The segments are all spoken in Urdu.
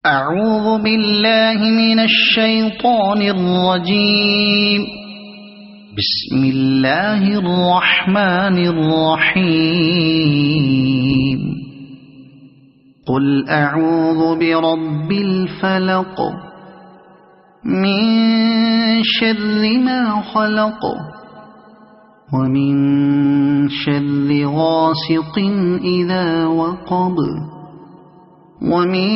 أعوذ بالله من الشيطان الرجيم. بسم الله الرحمن الرحيم. قل أعوذ برب الفلق من شر ما خلق ومن شر غاسق إذا وقب ومن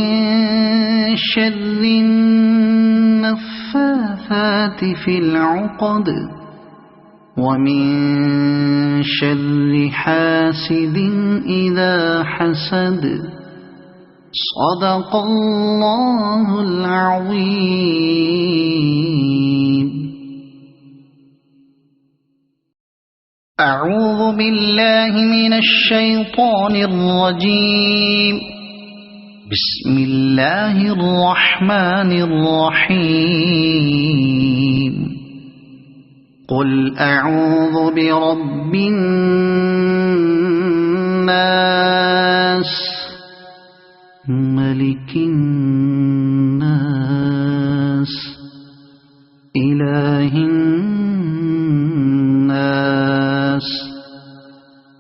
شر النفاثات في العقد ومن شر حاسد إذا حسد. صدق الله العظيم. أعوذ بالله من الشيطان الرجيم. بسم الله الرحمن الرحيم. قل أعوذ برب الناس ملك الناس إله الناس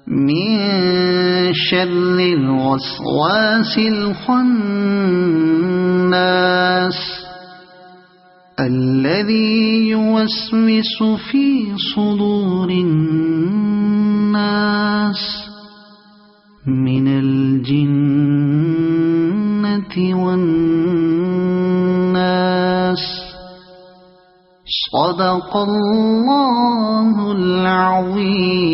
من شر الوسواس الخناس الذي يوسوس في صدور الناس من الجنة والناس. صدق الله العظيم.